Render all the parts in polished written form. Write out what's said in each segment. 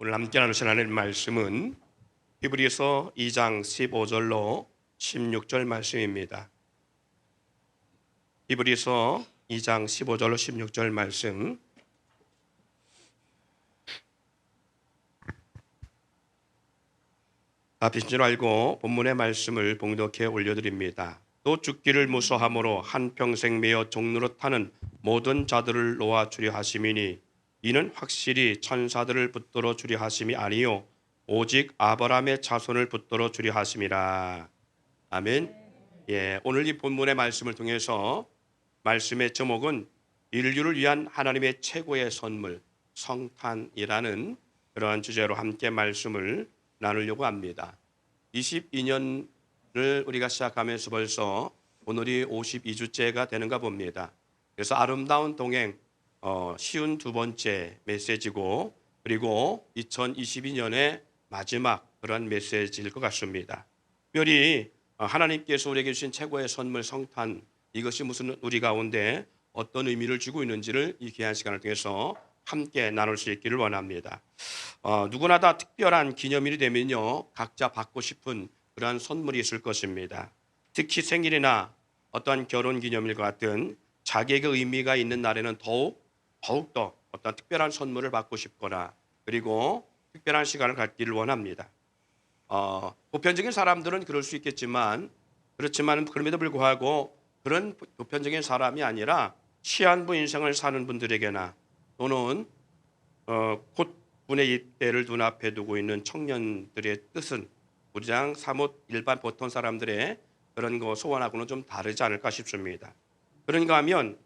오늘 함께 나누실 하나님 말씀은 히브리서 2장 15절로 16절 말씀입니다. 히브리서 2장 15절로 16절 말씀. 다 비신 줄 알고 본문의 말씀을 봉독해 올려드립니다. 또 죽기를 무서함으로 한평생 매어 종노릇하는 모든 자들을 놓아주려 하심이니 이는 확실히 천사들을 붙들어 주려 하심이 아니요 오직 아브라함의 자손을 붙들어 주려 하심이라. 아멘. 오늘 이 본문의 말씀을 통해서 말씀의 제목은 인류를 위한 하나님의 최고의 선물 성탄이라는 그러한 주제로 함께 말씀을 나누려고 합니다. 22년을 우리가 시작하면서 벌써 오늘이 52주째가 되는가 봅니다. 그래서 아름다운 동행 쉬운 두 번째 메시지고 그리고 2022년의 마지막 그런 메시지일 것 같습니다. 특별히 하나님께서 우리에게 주신 최고의 선물 성탄, 이것이 무슨 우리 가운데 어떤 의미를 주고 있는지를 이 귀한 시간을 통해서 함께 나눌 수 있기를 원합니다. 누구나 다 특별한 기념일이 되면요 각자 받고 싶은 그러한 선물이 있을 것입니다. 특히 생일이나 어떤 결혼 기념일과 같은 자기에게 의미가 있는 날에는 더욱더 어떤 특별한 선물을 받고 싶거나 그리고 특별한 시간을 갖기를 원합니다. 보편적인 사람들은 그럴 수 있겠지만 그렇지만 그럼에도 불구하고 그런 보편적인 사람이 아니라 시한부 인생을 사는 분들에게나 또는 곧 군의 입대를 눈앞에 두고 있는 청년들의 뜻은 우리랑 사뭇 일반 보통 사람들의 그런 거 소원하고는 좀 다르지 않을까 싶습니다. 그런가 하면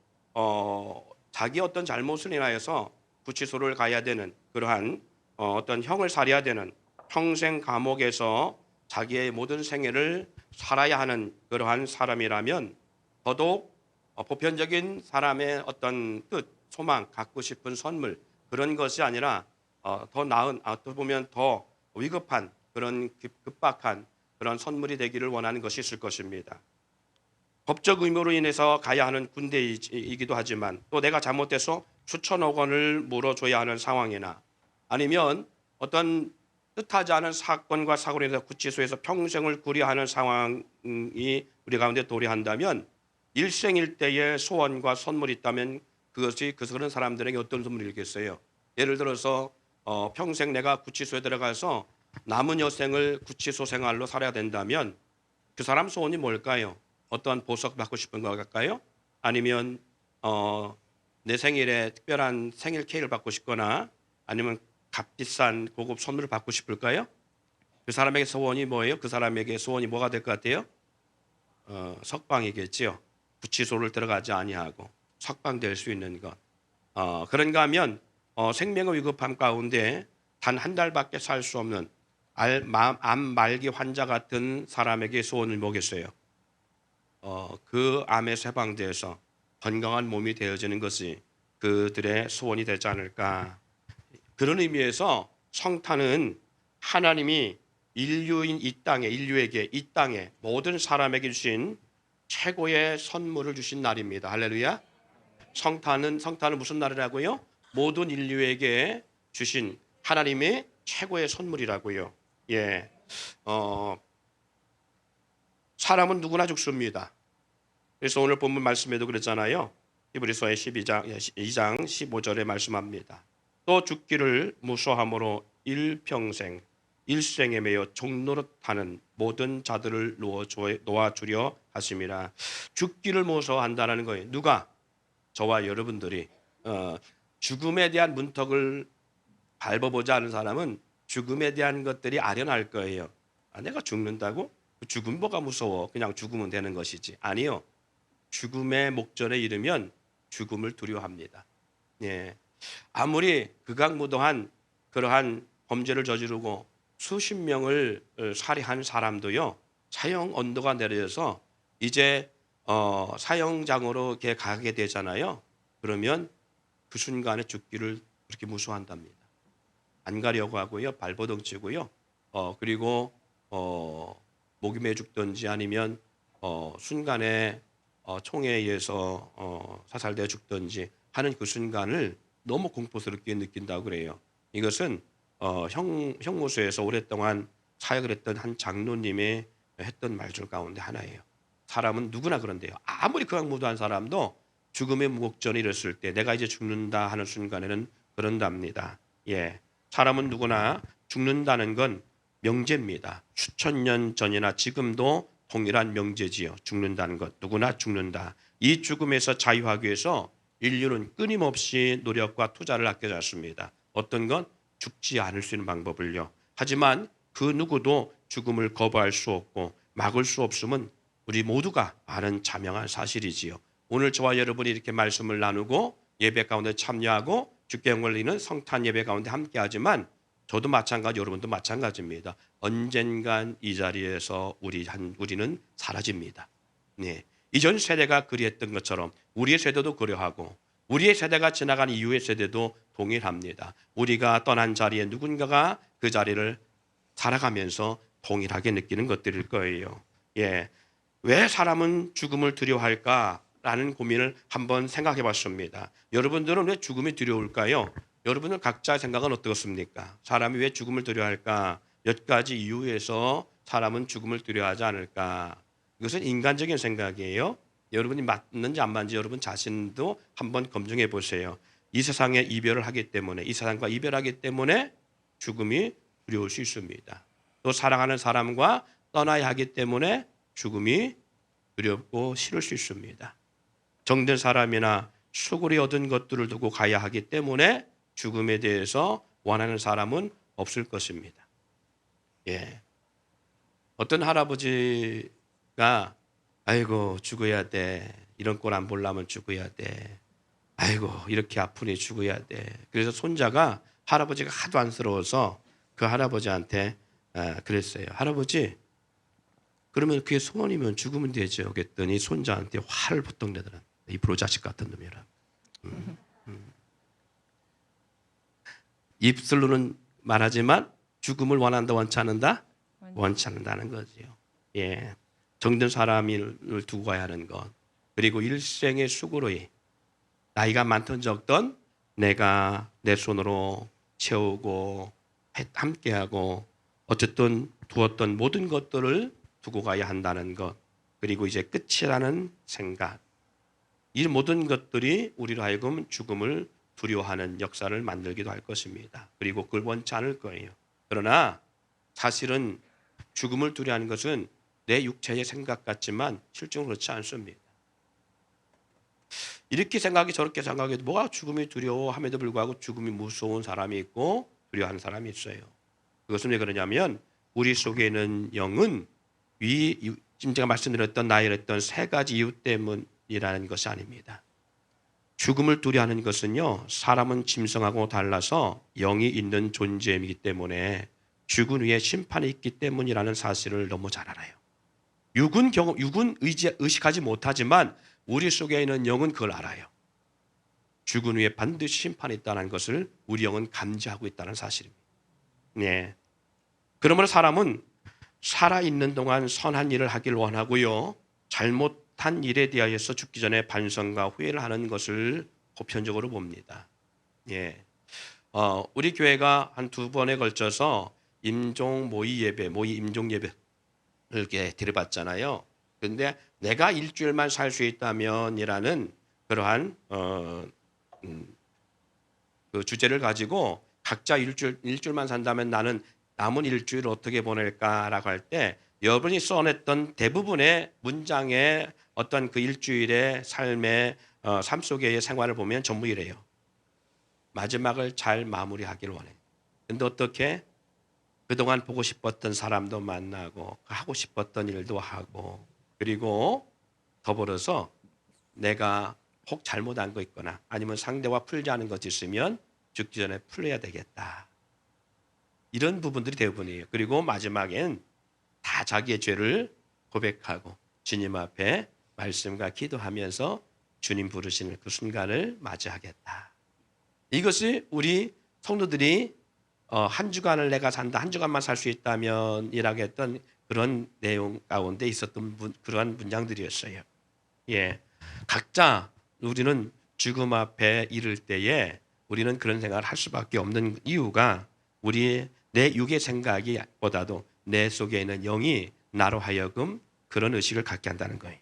자기 어떤 잘못을 인하여서 구치소를 가야 되는 그러한 어떤 형을 살해야 되는 평생 감옥에서 자기의 모든 생애를 살아야 하는 그러한 사람이라면 더더욱 보편적인 사람의 어떤 뜻, 소망, 갖고 싶은 선물 그런 것이 아니라 더 나은, 어떻게 보면 더 위급한 그런 급박한 그런 선물이 되기를 원하는 것이 있을 것입니다. 법적 의무로 인해서 가야 하는 군대이기도 하지만 또 내가 잘못돼서 수천억 원을 물어줘야 하는 상황이나 아니면 어떤 뜻하지 않은 사건과 사고로 인해서 구치소에서 평생을 구려하는 상황이 우리 가운데 도래한다면 일생일대의 소원과 선물이 있다면 그것이 그런 사람들에게 어떤 선물이겠어요? 예를 들어서 평생 내가 구치소에 들어가서 남은 여생을 구치소 생활로 살아야 된다면 그 사람 소원이 뭘까요? 어떤 보석 받고 싶은 것 같을까요? 아니면 내 생일에 특별한 생일 케이크를 받고 싶거나 아니면 값비싼 고급 선물을 받고 싶을까요? 그 사람에게 소원이 뭐예요? 그 사람에게 소원이 뭐가 될 것 같아요? 석방이겠지요. 구치소를 들어가지 아니하고 석방될 수 있는 것. 그런가 하면 생명의 위급함 가운데 단 한 달밖에 살 수 없는 암 말기 환자 같은 사람에게 소원을 뭐겠어요? 그 암에서 해방되어서 건강한 몸이 되어지는 것이 그들의 소원이 되지 않을까. 그런 의미에서 성탄은 하나님이 인류인 인류에게 이 땅에 모든 사람에게 주신 최고의 선물을 주신 날입니다. 할렐루야. 성탄은 무슨 날이라고요? 모든 인류에게 주신 하나님의 최고의 선물이라고요. 사람은 누구나 죽습니다. 그래서 오늘 본문 말씀에도 그랬잖아요. 히브리서 2장 15절에 말씀합니다. 또 죽기를 무서함으로 일생에 매여 종노릇하는 모든 자들을 놓아주려 하심이라. 죽기를 무서워한다는 거예요. 누가? 저와 여러분들이 죽음에 대한 문턱을 밟아보지 않은 사람은 죽음에 대한 것들이 아련할 거예요. 내가 죽는다고? 죽음 뭐가 무서워? 그냥 죽으면 되는 것이지. 아니요. 죽음의 목전에 이르면 죽음을 두려워합니다. 아무리 극악무도한 그러한 범죄를 저지르고 수십 명을 살해한 사람도요. 사형 언도가 내려져서 이제 사형장으로 이렇게 가게 되잖아요. 그러면 그 순간에 죽기를 그렇게 무서워한답니다. 안 가려고 하고요. 발버둥 치고요. 그리고 목이 매 죽든지 아니면 순간에 총에 의해서 사살되어 죽든지 하는 그 순간을 너무 공포스럽게 느낀다고 그래요. 이것은 형무소에서 오랫동안 사역을 했던 한 장로님이 했던 말들 가운데 하나예요. 사람은 누구나 그런데요. 아무리 극악무도한 사람도 죽음의 무곡전이 이랬을 때 내가 이제 죽는다 하는 순간에는 그런답니다. 예, 사람은 누구나 죽는다는 건 명제입니다. 수천 년 전이나 지금도 동일한 명제지요. 죽는다는 것, 누구나 죽는다. 이 죽음에서 자유하기 위해서 인류는 끊임없이 노력과 투자를 아껴졌습니다. 어떤 건 죽지 않을 수 있는 방법을요. 하지만 그 누구도 죽음을 거부할 수 없고 막을 수 없음은 우리 모두가 아는 자명한 사실이지요. 오늘 저와 여러분이 이렇게 말씀을 나누고 예배 가운데 참여하고 주께 영광을 드리는 성탄 예배 가운데 함께하지만 저도 마찬가지, 여러분도 마찬가지입니다. 언젠간 이 자리에서 우리는 사라집니다. 네. 이전 세대가 그리했던 것처럼 우리의 세대도 그려하고 우리의 세대가 지나간 이후의 세대도 동일합니다. 우리가 떠난 자리에 누군가가 그 자리를 살아가면서 동일하게 느끼는 것들일 거예요. 예. 왜 사람은 죽음을 두려워할까라는 고민을 한번 생각해 봤습니다. 여러분들은 왜 죽음이 두려울까요? 여러분들 각자의 생각은 어떻습니까? 사람이 왜 죽음을 두려워할까? 몇 가지 이유에서 사람은 죽음을 두려워하지 않을까? 이것은 인간적인 생각이에요. 여러분이 맞는지 안 맞는지 여러분 자신도 한번 검증해 보세요. 이 세상에 이별을 하기 때문에, 이 세상과 이별하기 때문에 죽음이 두려울 수 있습니다. 또 사랑하는 사람과 떠나야 하기 때문에 죽음이 두렵고 싫을 수 있습니다. 정든 사람이나 수고리 얻은 것들을 두고 가야 하기 때문에 죽음에 대해서 원하는 사람은 없을 것입니다. 예. 어떤 할아버지가 아이고 죽어야 돼. 이런 꼴 안 보려면 죽어야 돼. 아이고 이렇게 아프니 죽어야 돼. 그래서 손자가 할아버지가 하도 안쓰러워서 그 할아버지한테 그랬어요. 할아버지 그러면 그게 소원이면 죽으면 되죠. 그랬더니 손자한테 화를 보통 내더라. 이 불효자식 같은 놈이라. 입술로는 말하지만 죽음을 원한다 원치 않는다? 원치 않는다는 거지요. 예, 정든 사람을 두고 가야 하는 것. 그리고 일생의 수고로이 나이가 많든 적든 내가 내 손으로 채우고 함께하고 어쨌든 두었던 모든 것들을 두고 가야 한다는 것. 그리고 이제 끝이라는 생각. 이 모든 것들이 우리로 하여금 죽음을 두려워하는 역사를 만들기도 할 것입니다. 그리고 그걸 원치 않을 거예요. 그러나 사실은 죽음을 두려워하는 것은 내 육체의 생각 같지만 실제로 그렇지 않습니다. 이렇게 생각이 저렇게 생각해도 뭐가 죽음이 두려워함에도 불구하고 죽음이 무서운 사람이 있고 두려워하는 사람이 있어요. 그것은 왜 그러냐면 우리 속에 있는 영은 지금 제가 말씀드렸던 나열했던 세 가지 이유 때문이라는 것이 아닙니다. 죽음을 두려워하는 것은요, 사람은 짐승하고 달라서 영이 있는 존재이기 때문에 죽은 후에 심판이 있기 때문이라는 사실을 너무 잘 알아요. 육은 의식하지 못하지만 우리 속에 있는 영은 그걸 알아요. 죽은 후에 반드시 심판이 있다는 것을 우리 영은 감지하고 있다는 사실입니다. 네. 그러므로 사람은 살아있는 동안 선한 일을 하길 원하고요. 잘못한 일에 대하여서 죽기 전에 반성과 후회를 하는 것을 보편적으로 봅니다. 예. 우리 교회가 한 2번에 걸쳐서 임종 예배를 이렇게 드려봤잖아요. 그런데 내가 일주일만 살 수 있다면이라는 그러한 그 주제를 가지고 각자 일주일만 산다면 나는 남은 일주일을 어떻게 보낼까라고 할 때 여러분이 써냈던 대부분의 문장의 어떤 그 일주일의 삶의 삶 속의 생활을 보면 전부 이래요. 마지막을 잘 마무리하길 원해. 근데 어떻게? 그동안 보고 싶었던 사람도 만나고 하고 싶었던 일도 하고 그리고 더불어서 내가 혹 잘못한 거 있거나 아니면 상대와 풀지 않은 것이 있으면 죽기 전에 풀어야 되겠다. 이런 부분들이 대부분이에요. 그리고 마지막엔 다 자기의 죄를 고백하고 주님 앞에 말씀과 기도하면서 주님 부르시는 그 순간을 맞이하겠다. 이것이 우리 성도들이 한 주간을 내가 산다, 한 주간만 살 수 있다면 이라고 했던 그런 내용 가운데 있었던 그러한 문장들이었어요. 예, 각자 우리는 죽음 앞에 이를 때에 우리는 그런 생각을 할 수밖에 없는 이유가 우리 내 육의 생각이 보다도 내 속에 있는 영이 나로 하여금 그런 의식을 갖게 한다는 거예요.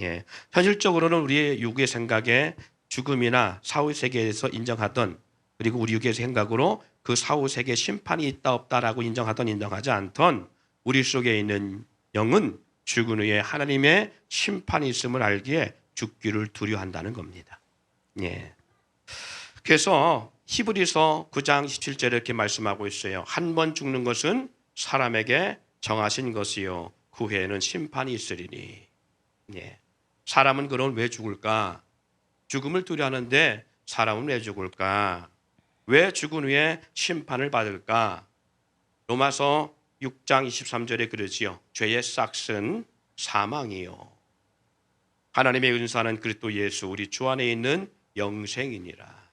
예. 현실적으로는 우리의 육의 생각에 죽음이나 사후 세계에서 인정하던, 그리고 우리 육의 생각으로 그 사후 세계 심판이 있다 없다라고 인정하던 인정하지 않던 우리 속에 있는 영은 죽은 후에 하나님의 심판이 있음을 알기에 죽기를 두려워한다는 겁니다. 예. 그래서 히브리서 9장 17절에 이렇게 말씀하고 있어요. 한 번 죽는 것은 사람에게 정하신 것이요 그 후에는 심판이 있으리니. 예. 사람은 그럼 왜 죽을까? 죽음을 두려워하는데 사람은 왜 죽을까? 왜 죽은 후에 심판을 받을까? 로마서 6장 23절에 그러지요. 죄의 싹은 사망이요. 하나님의 은사는 그리스도 예수 우리 주 안에 있는 영생이니라.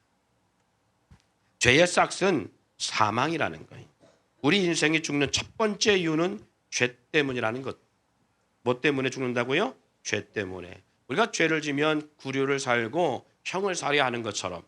죄의 싹은 사망이라는 거예요. 우리 인생이 죽는 첫 번째 이유는 죄 때문이라는 것. 뭐 때문에 죽는다고요? 죄 때문에. 우리가 죄를 지면 구류를 살고 형을 살아야 하는 것처럼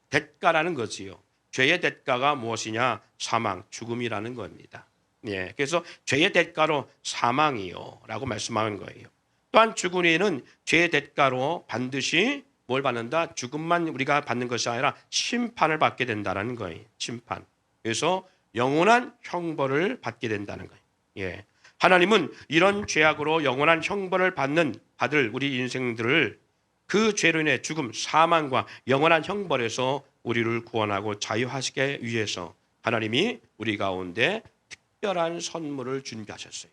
대가라는 거지요. 죄의 대가가 무엇이냐? 사망, 죽음이라는 겁니다. 예, 그래서 죄의 대가로 사망이요 라고 말씀하는 거예요. 또한 죽은 후에는 죄의 대가로 반드시 뭘 받는다? 죽음만 우리가 받는 것이 아니라 심판을 받게 된다는 거예요. 심판. 그래서 영원한 형벌을 받게 된다는 거예요. 예. 하나님은 이런 죄악으로 영원한 형벌을 받을 우리 인생들을 그 죄로 인해 죽음, 사망과 영원한 형벌에서 우리를 구원하고 자유하시게 위해서 하나님이 우리 가운데 특별한 선물을 준비하셨어요.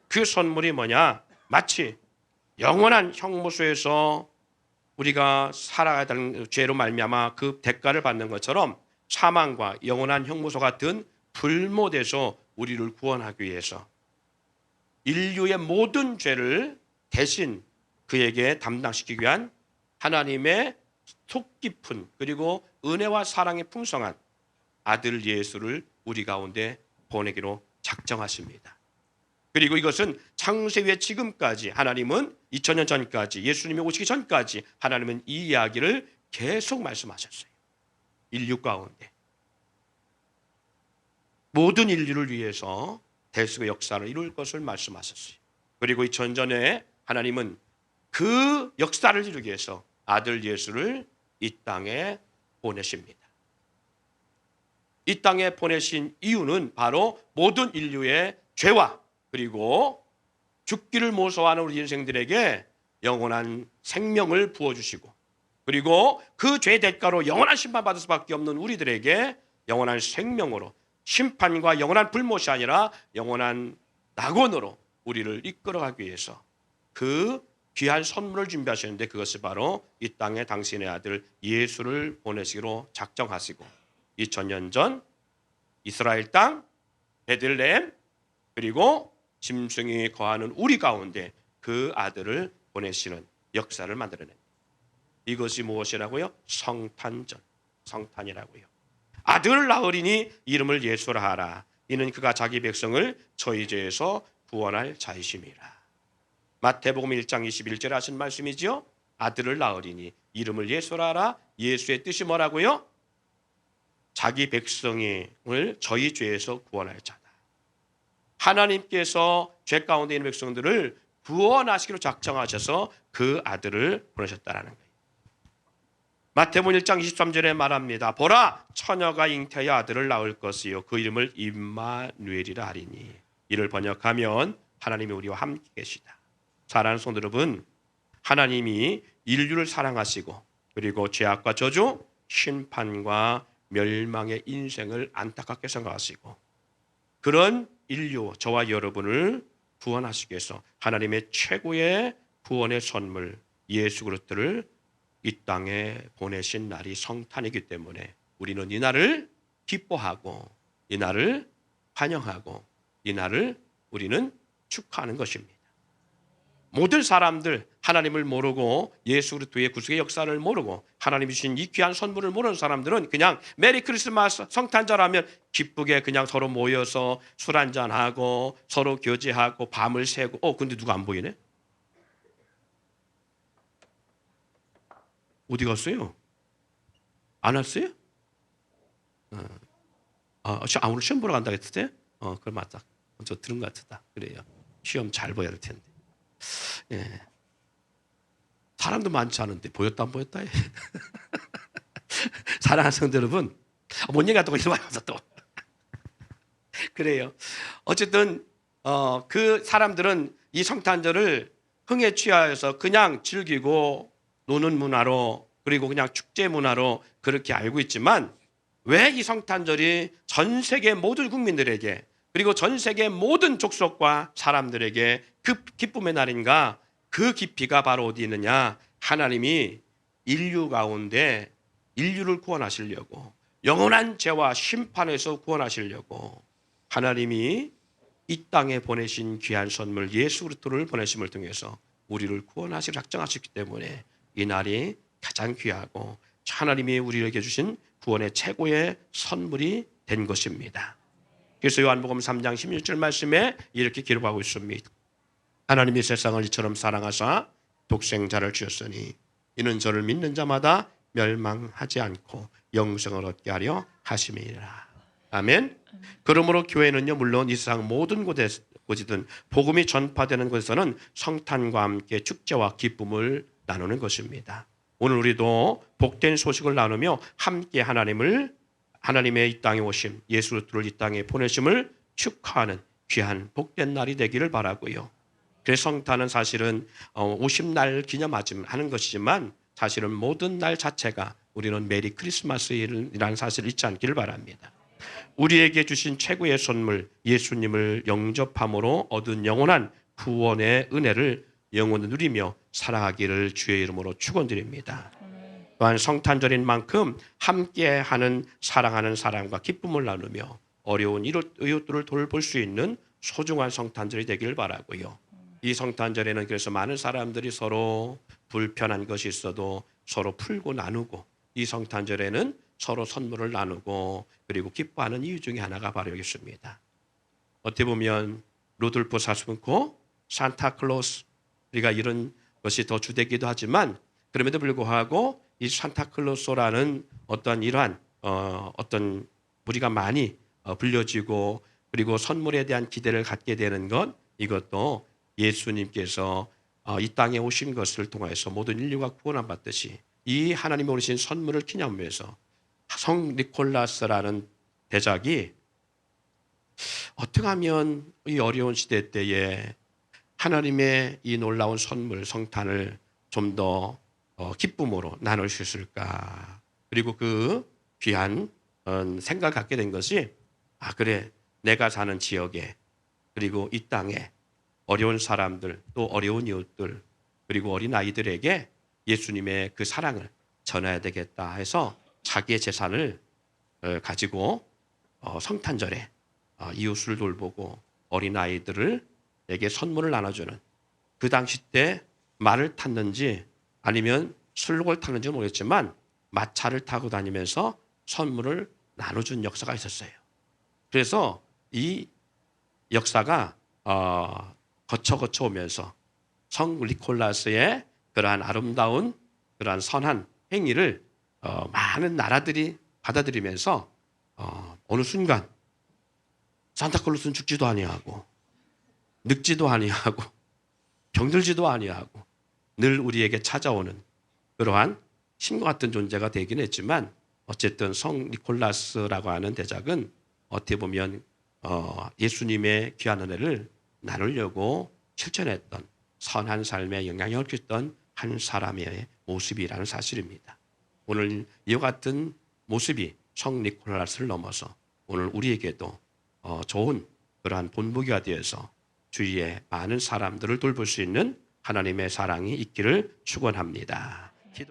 그 선물이 뭐냐? 마치 영원한 형무소에서 우리가 살아가야 되는 죄로 말미암아 그 대가를 받는 것처럼 사망과 영원한 형무소 같은 불못에서 우리를 구원하기 위해서 인류의 모든 죄를 대신 그에게 담당시키기 위한 하나님의 속 깊은 그리고 은혜와 사랑이 풍성한 아들 예수를 우리 가운데 보내기로 작정하십니다. 그리고 이것은 창세기에 지금까지 하나님은 2000년 전까지 예수님이 오시기 전까지 하나님은 이 이야기를 계속 말씀하셨어요. 인류 가운데 모든 인류를 위해서 대속의 역사를 이룰 것을 말씀하셨어요. 그리고 2000년 전에 하나님은 그 역사를 이루기 위해서 아들 예수를 이 땅에 보내십니다. 이 땅에 보내신 이유는 바로 모든 인류의 죄와 그리고 죽기를 모소하는 우리 인생들에게 영원한 생명을 부어주시고 그리고 그 죄 대가로 영원한 심판받을 수밖에 없는 우리들에게 영원한 생명으로 심판과 영원한 불못이 아니라 영원한 낙원으로 우리를 이끌어가기 위해서 그 귀한 선물을 준비하셨는데 그것이 바로 이 땅에 당신의 아들 예수를 보내시기로 작정하시고 2000년 전 이스라엘 땅 베들레헴 그리고 짐승이 거하는 우리 가운데 그 아들을 보내시는 역사를 만들어냅니다. 이것이 무엇이라고요? 성탄절, 성탄이라고요. 아들을 낳으리니 이름을 예수라 하라. 이는 그가 자기 백성을 저희 죄에서 구원할 자이심이라. 마태복음 1장 21절에 하신 말씀이지요. 아들을 낳으리니 이름을 예수라 하라. 예수의 뜻이 뭐라고요? 자기 백성을 저희 죄에서 구원할 자다. 하나님께서 죄 가운데 있는 백성들을 구원하시기로 작정하셔서 그 아들을 보내셨다는 거예요. 마태복음 1장 23절에 말합니다. 보라 처녀가 잉태하여 아들을 낳을 것이요 그 이름을 임마누엘이라 하리니. 이를 번역하면 하나님이 우리와 함께 계시다. 사랑하는 성도 여러분, 하나님이 인류를 사랑하시고 그리고 죄악과 저주, 심판과 멸망의 인생을 안타깝게 생각하시고 그런 인류, 저와 여러분을 구원하시기 위해서 하나님의 최고의 구원의 선물 예수 그리스도를 이 땅에 보내신 날이 성탄이기 때문에 우리는 이 날을 기뻐하고 이 날을 환영하고 이 날을 우리는 축하하는 것입니다. 모든 사람들 하나님을 모르고 예수 그리스도의 구속의 역사를 모르고 하나님이 주신 이 귀한 선물을 모르는 사람들은 그냥 메리 크리스마스 성탄절 하면 기쁘게 그냥 서로 모여서 술 한잔하고 서로 교제하고 밤을 새고 근데 누가 안 보이네? 어디 갔어요? 안 왔어요? 오늘 시험 보러 간다고 했을 때? 그럼 맞다. 저 들은 것 같다. 그래요. 시험 잘 봐야 될 텐데. 예. 사람도 많지 않은데 보였다 안 보였다. 사랑하는 성도 여러분, 뭔 얘기 하다가 이러면 또. 그래요. 어쨌든 그 사람들은 이 성탄절을 흥에 취하여서 그냥 즐기고 노는 문화로, 그리고 그냥 축제 문화로 그렇게 알고 있지만, 왜 이 성탄절이 전 세계 모든 국민들에게, 그리고 전 세계 모든 족속과 사람들에게 그 기쁨의 날인가? 그 깊이가 바로 어디 있느냐? 하나님이 인류 가운데 인류를 구원하시려고, 영원한 죄와 심판에서 구원하시려고 하나님이 이 땅에 보내신 귀한 선물 예수 그리스도를 보내심을 통해서 우리를 구원하시려 작정하셨기 때문에 이 날이 가장 귀하고 하나님이 우리에게 주신 구원의 최고의 선물이 된 것입니다. 그래서 요한복음 3장 16절 말씀에 이렇게 기록하고 있습니다. 하나님이 세상을 이처럼 사랑하사 독생자를 주셨으니 이는 저를 믿는 자마다 멸망하지 않고 영생을 얻게 하려 하심이니라. 아멘. 그러므로 교회는요, 물론 이 세상 모든 곳이든 복음이 전파되는 곳에서는 성탄과 함께 축제와 기쁨을 나누는 것입니다. 오늘 우리도 복된 소식을 나누며 함께 하나님의 이 땅에 오심, 예수 그리스도를 이 땅에 보내심을 축하하는 귀한 복된 날이 되기를 바라고요. 그래서 성탄은 사실은 오심날 기념하는 것이지만 사실은 모든 날 자체가 우리는 메리 크리스마스이라는 사실을 잊지 않기를 바랍니다. 우리에게 주신 최고의 선물 예수님을 영접함으로 얻은 영원한 구원의 은혜를 영원히 누리며 살아가기를 주의 이름으로 축원드립니다. 또한 성탄절인 만큼 함께하는 사랑하는 사람과 기쁨을 나누며 어려운 이웃들을 돌볼 수 있는 소중한 성탄절이 되기를 바라고요. 이 성탄절에는 그래서 많은 사람들이 서로 불편한 것이 있어도 서로 풀고 나누고, 이 성탄절에는 서로 선물을 나누고 그리고 기뻐하는 이유 중에 하나가 바로 여기 있습니다. 어떻게 보면 루돌프 사슴코, 산타클로스, 우리가 이런 것이 더 주되기도 하지만 그럼에도 불구하고 이 산타클로스라는 어떤 이러한 어떤 우리가 많이 불려지고 그리고 선물에 대한 기대를 갖게 되는 것, 이것도 예수님께서 이 땅에 오신 것을 통해서 모든 인류가 구원을 받듯이 이 하나님이 오신 선물을 기념하면서 성 니콜라스라는 대작이 어떻게 하면 이 어려운 시대 때에 하나님의 이 놀라운 선물 성탄을 좀 더 기쁨으로 나눌 수 있을까? 그리고 그 귀한 생각을 갖게 된 것이, 그래, 내가 사는 지역에 그리고 이 땅에 어려운 사람들, 또 어려운 이웃들, 그리고 어린 아이들에게 예수님의 그 사랑을 전해야 되겠다 해서 자기의 재산을 가지고 성탄절에 이웃을 돌보고 어린 아이들에게 선물을 나눠주는, 그 당시 때 말을 탔는지 아니면 술록을 탔는지 모르겠지만 마차를 타고 다니면서 선물을 나눠준 역사가 있었어요. 그래서 이 역사가 거쳐 오면서 성 니콜라스의 그러한 아름다운 그러한 선한 행위를 많은 나라들이 받아들이면서 어느 순간 산타클로스는 죽지도 아니하고 늙지도 아니하고 병들지도 아니하고 늘 우리에게 찾아오는 그러한 신과 같은 존재가 되긴 했지만, 어쨌든 성 니콜라스라고 하는 대작은 어떻게 보면 예수님의 귀한 은혜를 나누려고 실천했던 선한 삶에 영향력을 끼쳤던 한 사람의 모습이라는 사실입니다. 오늘 이와 같은 모습이 성 니콜라스를 넘어서 오늘 우리에게도 좋은 그러한 본보기가 되어서 주위에 많은 사람들을 돌볼 수 있는 하나님의 사랑이 있기를 축원합니다.